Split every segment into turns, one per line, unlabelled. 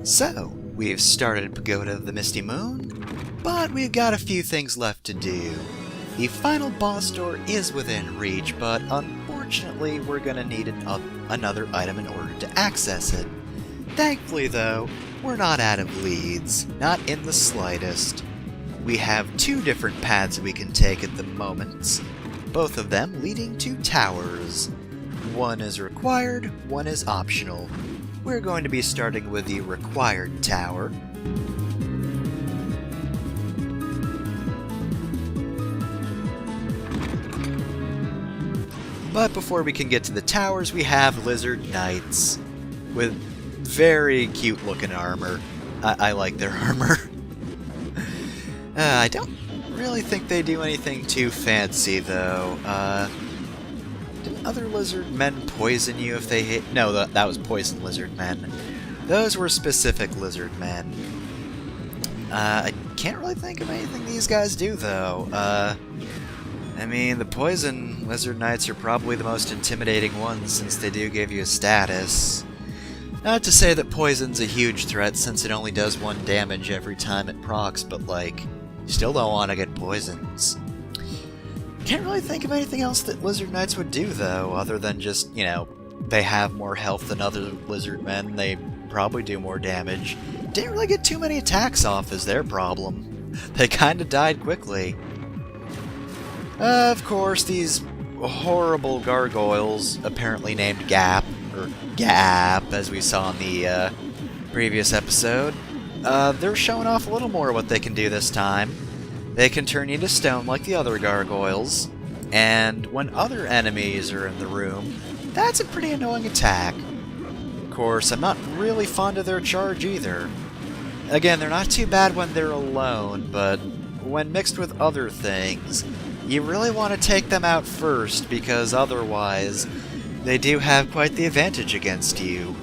So, we've started Pagoda of the Misty Moon, but we've got a few things left to do. The final boss door is within reach, but unfortunately we're gonna need another item in order to access it. Thankfully though, we're not out of leads, not in the slightest. We have two different paths we can take at the moment, both of them leading to towers. One is required, one is optional. We're going to be starting with the required tower. But before we can get to the towers, we have lizard knights with very cute looking armor. I like their armor. I don't really think they do anything too fancy though. Did other lizard men poison you if they hit? No, that was poison lizard men. Those were specific lizard men. I can't really think of anything these guys do though. I mean, the poison lizard knights are probably the most intimidating ones since they do give you a status. Not to say that poison's a huge threat since it only does 1 damage every time it procs, but like, you still don't want to get poisons. Can't really think of anything else that lizard knights would do though, other than just, you know, they have more health than other lizard men, they probably do more damage. Didn't really get too many attacks off is their problem. They kinda died quickly. Of course, these horrible gargoyles, apparently named Gap, or Gap, as we saw in the previous episode, they're showing off a little more what they can do this time. They can turn you to stone like the other gargoyles, and when other enemies are in the room, that's a pretty annoying attack. Of course, I'm not really fond of their charge either. Again, they're not too bad when they're alone, but when mixed with other things, you really want to take them out first, because otherwise, they do have quite the advantage against you.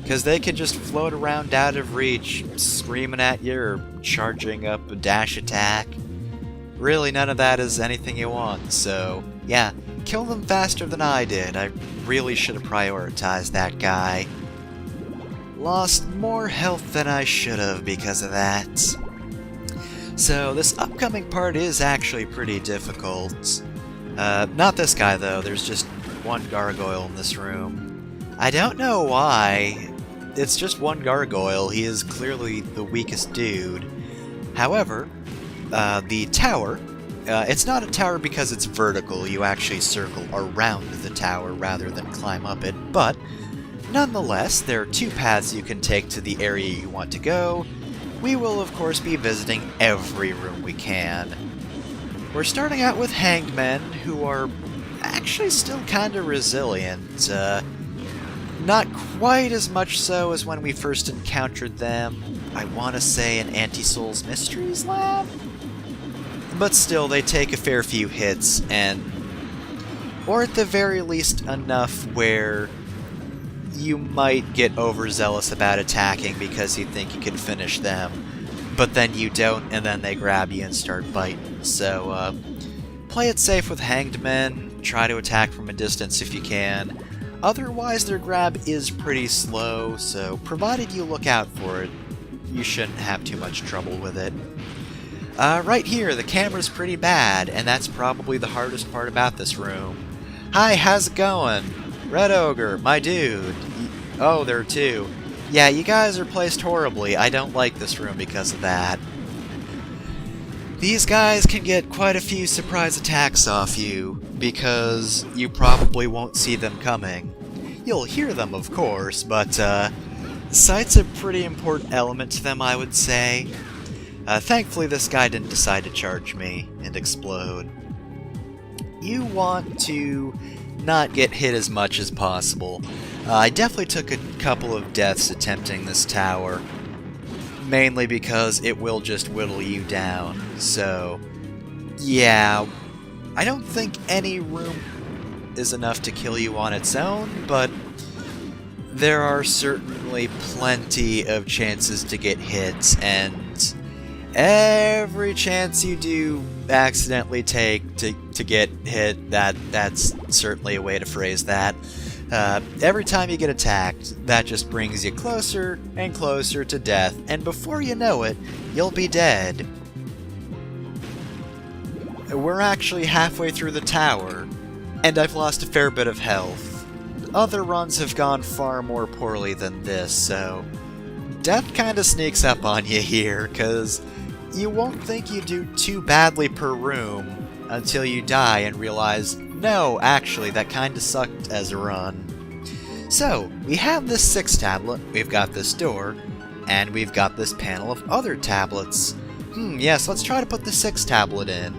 Because they can just float around out of reach, screaming at you or charging up a dash attack. Really, none of that is anything you want, so yeah, kill them faster than I did. I really should have prioritized that guy. Lost more health than I should have because of that. So this upcoming part is actually pretty difficult. Not this guy though, there's just one gargoyle in this room. I don't know why. It's just one gargoyle, he is clearly the weakest dude. However, the tower, it's not a tower because it's vertical, you actually circle around the tower rather than climb up it, but nonetheless, there are 2 paths you can take to the area you want to go. We will, of course, be visiting every room we can. We're starting out with hanged men, who are actually still kinda resilient. Not quite as much so as when we first encountered them, I want to say in Anti-Soul's Mysteries Lab? But still, they take a fair few hits, or at the very least enough where you might get overzealous about attacking because you think you can finish them, but then you don't, and then they grab you and start biting. So, play it safe with hanged men, try to attack from a distance if you can. Otherwise, their grab is pretty slow, so provided you look out for it, you shouldn't have too much trouble with it. Right here, the camera's pretty bad, and that's probably the hardest part about this room. Hi, how's it going? Red Ogre, my dude. Oh, there are 2. Yeah, you guys are placed horribly. I don't like this room because of that. These guys can get quite a few surprise attacks off you, because you probably won't see them coming. You'll hear them, of course, but sight's a pretty important element to them, I would say. Thankfully, this guy didn't decide to charge me and explode. You want to not get hit as much as possible. I definitely took a couple of deaths attempting this tower, mainly because it will just whittle you down. So, yeah, I don't think any room is enough to kill you on its own, but there are certainly plenty of chances to get hit, and every chance you do accidentally take to get hit, that's certainly a way to phrase that, Every time you get attacked, that just brings you closer and closer to death, and before you know it, you'll be dead. We're actually halfway through the tower, and I've lost a fair bit of health. Other runs have gone far more poorly than this, so death kinda sneaks up on you here, cause you won't think you do too badly per room until you die and realize, no, actually, that kinda sucked as a run. So, we have this 6 tablet, we've got this door, and we've got this panel of other tablets. Yes, let's try to put the 6 tablet in.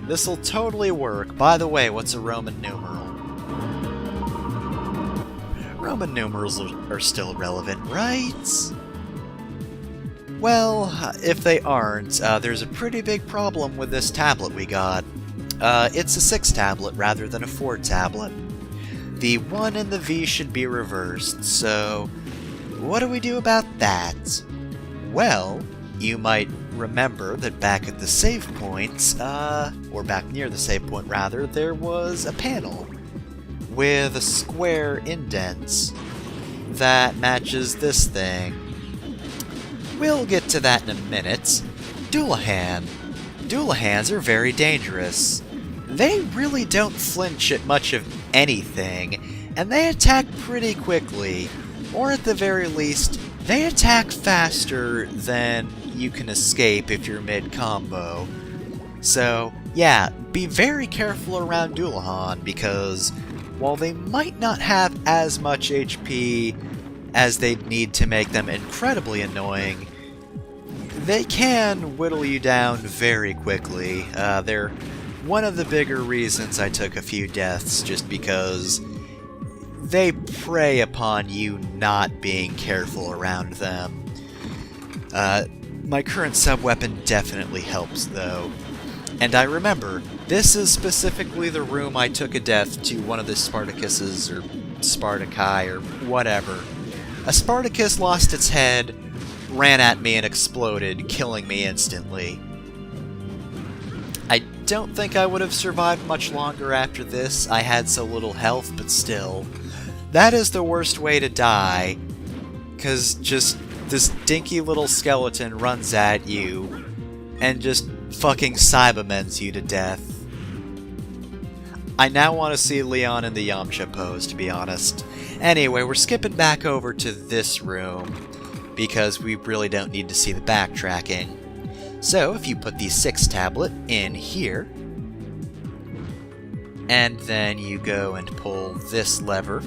This'll totally work. By the way, what's a Roman numeral? Roman numerals are still relevant, right? Well, if they aren't, there's a pretty big problem with this tablet we got. It's a 6 tablet rather than a 4 tablet. The 1 and the V should be reversed, so what do we do about that? Well, you might remember that back at the save points, or back near the save point rather, there was a panel with a square indent that matches this thing. We'll get to that in a minute. Dullahan. Dullahans are very dangerous. They really don't flinch at much of anything, and they attack pretty quickly, or at the very least, they attack faster than you can escape if you're mid-combo. So, yeah, be very careful around Dullahan, because while they might not have as much HP as they'd need to make them incredibly annoying, they can whittle you down very quickly. They're one of the bigger reasons I took a few deaths, just because they prey upon you not being careful around them. My current sub-weapon definitely helps, though. And I remember, this is specifically the room I took a death to one of the Spartacuses, or Spartaci, or whatever. A Spartacus lost its head, ran at me and exploded, killing me instantly. I don't think I would have survived much longer after this. I had so little health, but still. That is the worst way to die, because just this dinky little skeleton runs at you and just fucking Cybermens you to death. I now want to see Leon in the Yamcha pose, to be honest. Anyway, we're skipping back over to this room, because we really don't need to see the backtracking. So, if you put the 6 tablet in here, and then you go and pull this lever.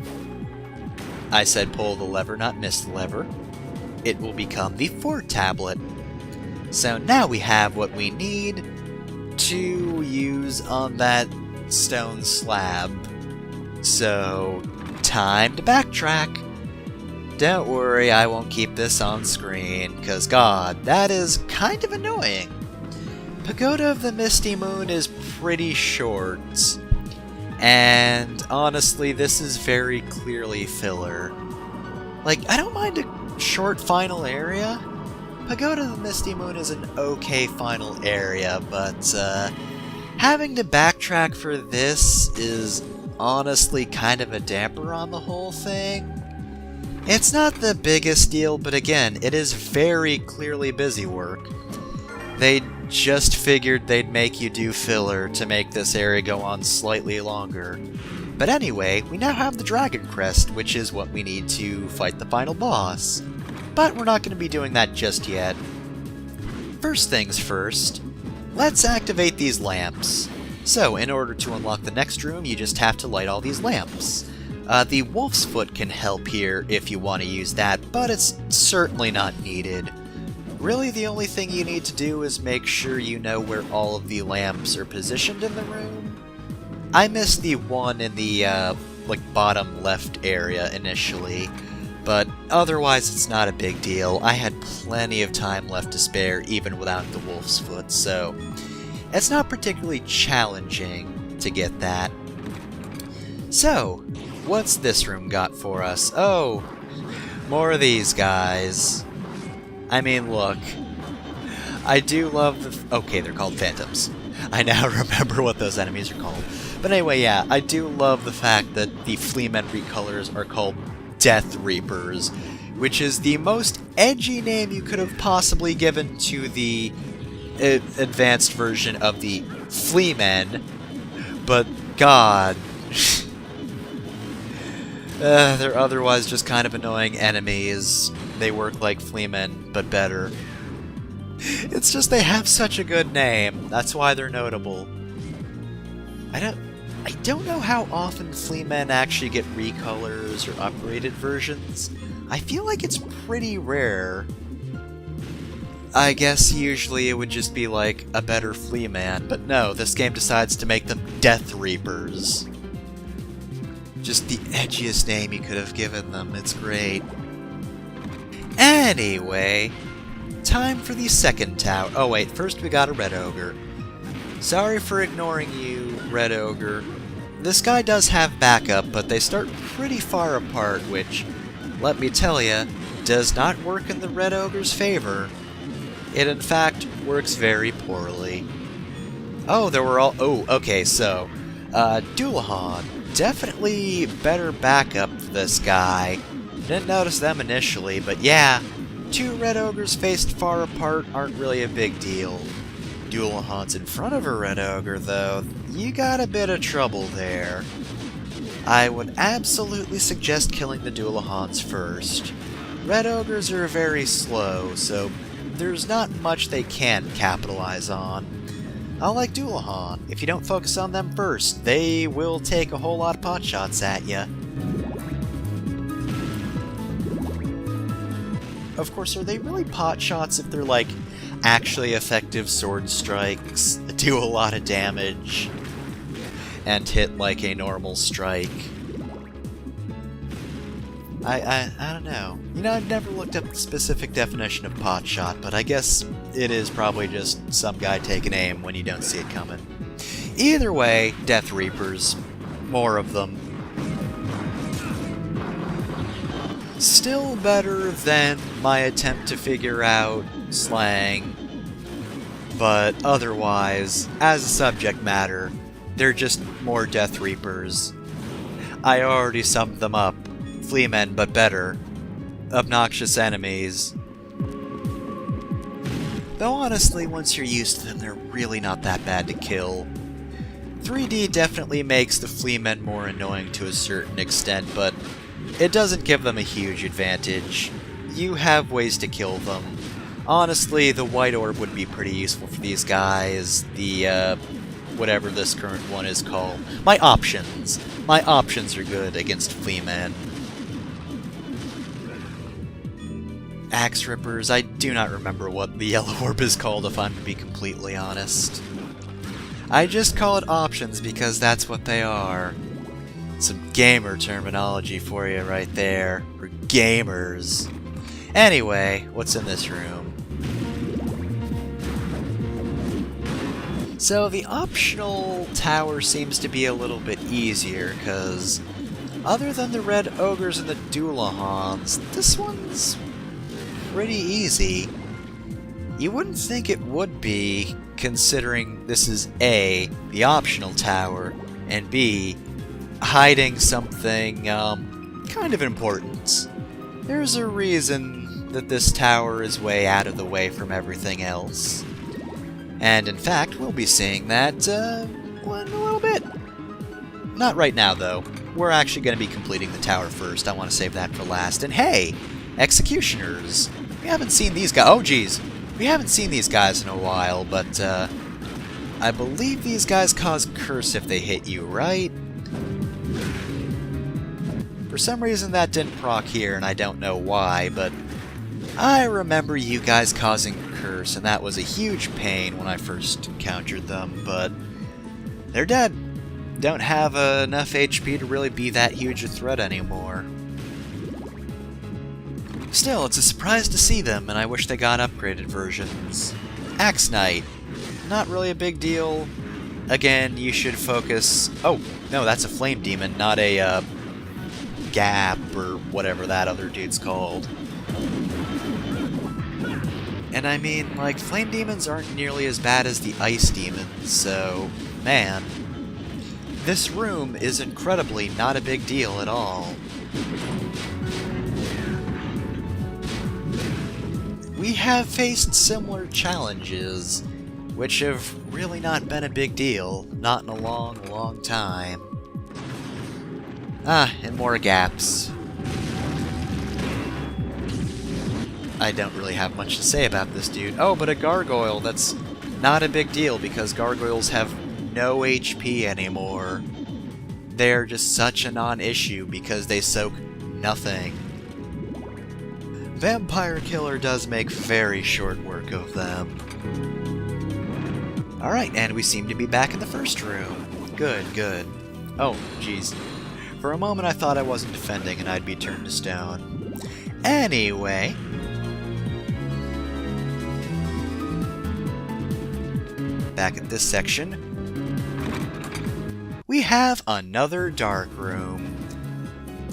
I said pull the lever, not miss the lever. It will become the 4 tablet. So now we have what we need to use on that stone slab. So, time to backtrack. Don't worry, I won't keep this on screen, because god, that is kind of annoying. Pagoda of the Misty Moon is pretty short, and honestly, this is very clearly filler. Like, I don't mind a short final area. Pagoda of the Misty Moon is an okay final area, but having to backtrack for this is honestly kind of a damper on the whole thing. It's not the biggest deal, but again, it is very clearly busy work. They just figured they'd make you do filler to make this area go on slightly longer. But anyway, we now have the Dragon Crest, which is what we need to fight the final boss. But we're not going to be doing that just yet. First things first, let's activate these lamps. So, in order to unlock the next room, you just have to light all these lamps. The Wolf's Foot can help here if you want to use that, but it's certainly not needed. Really, the only thing you need to do is make sure you know where all of the lamps are positioned in the room. I missed the one in the, bottom left area initially, but otherwise it's not a big deal. I had plenty of time left to spare even without the Wolf's Foot, so it's not particularly challenging to get that. So, what's this room got for us? Oh, more of these guys. I mean, look, I do love the... Okay, they're called Phantoms. I now remember what those enemies are called. But anyway, yeah, I do love the fact that the Fleamen recolors are called Death Reapers, which is the most edgy name you could have possibly given to the advanced version of the Fleamen. But god, they're otherwise just kind of annoying enemies. They work like Fleamen, but better. It's just they have such a good name. That's why they're notable. I don't know how often Fleamen actually get recolors or upgraded versions. I feel like it's pretty rare. I guess usually it would just be like a better Fleaman, but no, this game decides to make them Death Reapers. Just the edgiest name you could have given them. It's great. Anyway, time for the second tower. Oh wait, first we got a Red Ogre. Sorry for ignoring you, Red Ogre. This guy does have backup, but they start pretty far apart, which, let me tell ya, does not work in the Red Ogre's favor. It in fact works very poorly. Oh, there were all... Oh, okay, so... Dullahan. Definitely better backup for this guy. Didn't notice them initially, but yeah, two Red Ogres faced far apart aren't really a big deal. Dullahan's in front of a Red Ogre, though. You got a bit of trouble there. I would absolutely suggest killing the Dullahans first. Red Ogres are very slow, so there's not much they can capitalize on. Unlike Dullahan, if you don't focus on them first, they will take a whole lot of pot shots at ya. Of course, are they really pot shots if they're like actually effective sword strikes, do a lot of damage, and hit like a normal strike? I don't know. You know, I've never looked up the specific definition of pot shot, but I guess it is probably just some guy taking aim when you don't see it coming. Either way, Death Reapers. More of them. Still better than my attempt to figure out slang, but otherwise, as a subject matter, they're just more Death Reapers. I already summed them up. Fleamen, but better. Obnoxious enemies. Though honestly, once you're used to them, they're really not that bad to kill. 3D definitely makes the Fleamen more annoying to a certain extent, but it doesn't give them a huge advantage. You have ways to kill them. Honestly, the White Orb would be pretty useful for these guys. The, whatever this current one is called. My options. My options are good against Fleamen. Axe Rippers, I do not remember what the Yellow Orb is called, if I'm to be completely honest. I just call it options because that's what they are. Some gamer terminology for you right there. For gamers. Anyway, what's in this room? So the optional tower seems to be a little bit easier, because other than the Red Ogres and the Dullahans, this one's pretty easy. You wouldn't think it would be, considering this is A, the optional tower, and B, hiding something, kind of important. There's a reason that this tower is way out of the way from everything else. And in fact, we'll be seeing that, in a little bit. Not right now, though. We're actually going to be completing the tower first. I want to save that for last. And hey, Executioners! We haven't seen these guys. Oh, geez. We haven't seen these guys in a while, but, I believe these guys cause curse if they hit you, right? For some reason that didn't proc here, and I don't know why, but I remember you guys causing curse, and that was a huge pain when I first encountered them, but they're dead. Don't have enough HP to really be that huge a threat anymore. Still, it's a surprise to see them, and I wish they got upgraded versions. Axe Knight. Not really a big deal. Again, you should focus... Oh, no, that's a Flame Demon, not a, Gap, or whatever that other dude's called. And I mean, like, Flame Demons aren't nearly as bad as the Ice Demons, so... Man. This room is incredibly not a big deal at all. We have faced similar challenges, which have really not been a big deal, not in a long, long time. And more gaps. I don't really have much to say about this dude. Oh, but a gargoyle, that's not a big deal because gargoyles have no HP anymore. They're just such a non-issue because they soak nothing. Vampire Killer does make very short work of them. Alright, and we seem to be back in the first room. Good, good. Oh, jeez. For a moment I thought I wasn't defending and I'd be turned to stone. Anyway... back at this section, we have another dark room.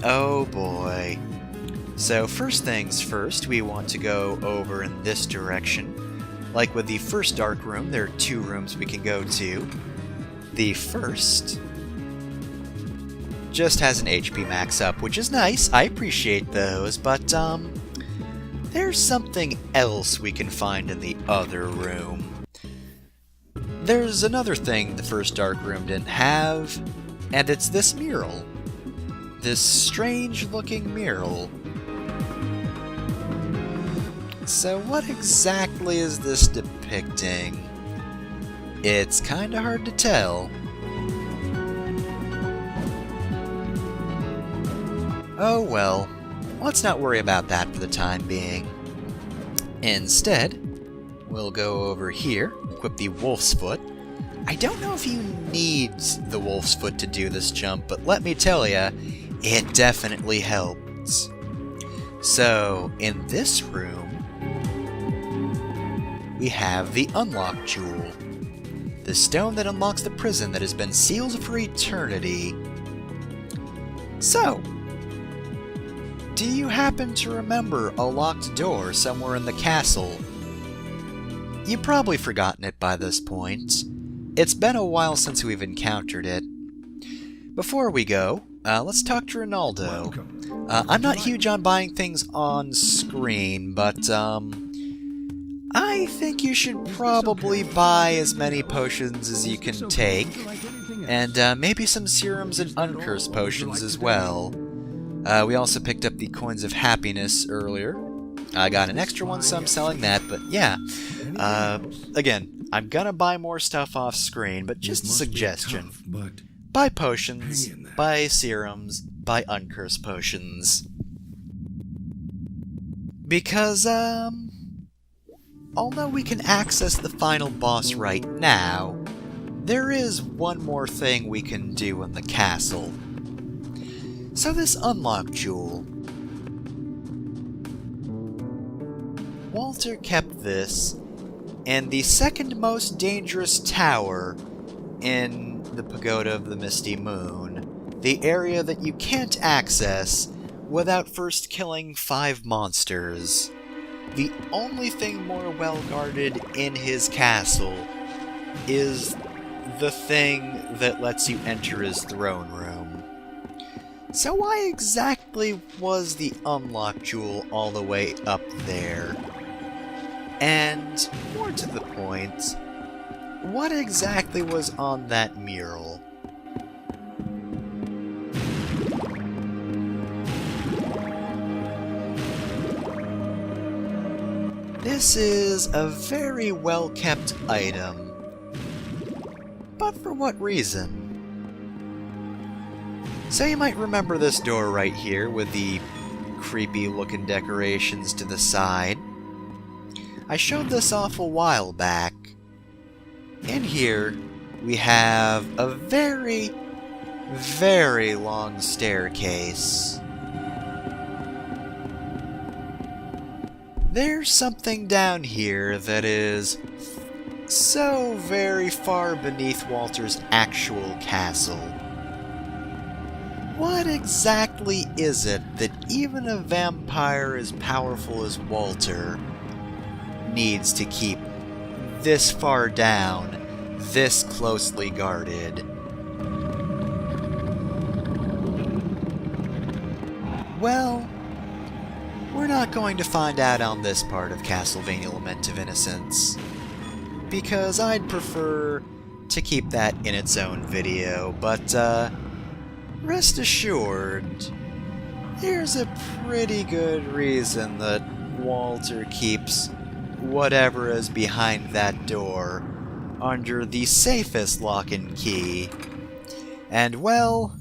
Oh boy. So first things first, we want to go over in this direction. Like with the first dark room, there are two rooms we can go to. The first just has an HP max up, which is nice. I appreciate those, but there's something else we can find in the other room. There's another thing the first dark room didn't have, and it's this mural. This strange-looking mural. So what exactly is this depicting? It's kinda hard to tell. Oh well, let's not worry about that for the time being. Instead, we'll go over here, equip the Wolf's Foot. I don't know if he needs the Wolf's Foot to do this jump, but let me tell ya, it definitely helps. So, in this room, we have the Unlock Jewel. The stone that unlocks the prison that has been sealed for eternity. So, do you happen to remember a locked door somewhere in the castle? You've probably forgotten it by this point. It's been a while since we've encountered it. Before we go, let's talk to Ronaldo. I'm not huge on buying things on screen, but I think you should probably buy as many potions as you can take, and maybe some serums and uncursed potions as well. We also picked up the Coins of Happiness earlier. I got an extra one, so I'm selling that, but yeah. Again, I'm gonna buy more stuff off screen, but just a suggestion. Buy potions, buy serums, buy uncursed potions. Because, although we can access the final boss right now, there is one more thing we can do in the castle. So this Unlock Jewel. Walter kept this in the second most dangerous tower in the Pagoda of the Misty Moon, the area that you can't access without first killing 5 monsters. The only thing more well-guarded in his castle is the thing that lets you enter his throne room. So why exactly was the Unlock Jewel all the way up there? And, more to the point, what exactly was on that mural? This is a very well-kept item. But for what reason? So you might remember this door right here with the creepy-looking decorations to the side. I showed this off a while back. In here, we have a very, very long staircase. There's something down here that is so very far beneath Walter's actual castle. What exactly is it that even a vampire as powerful as Walter needs to keep this far down, this closely guarded? well, we're not going to find out on this part of Castlevania Lament of Innocence, because I'd prefer to keep that in its own video, but rest assured, there's a pretty good reason that Walter keeps whatever is behind that door under the safest lock and key. And well,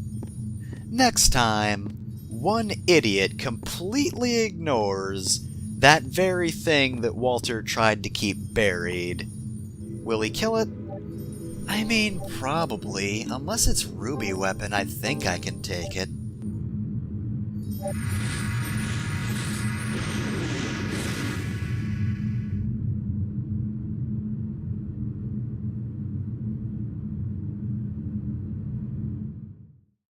next time, one idiot completely ignores that very thing that Walter tried to keep buried. Will he kill it? I mean, probably. Unless it's Ruby weapon, I think I can take it.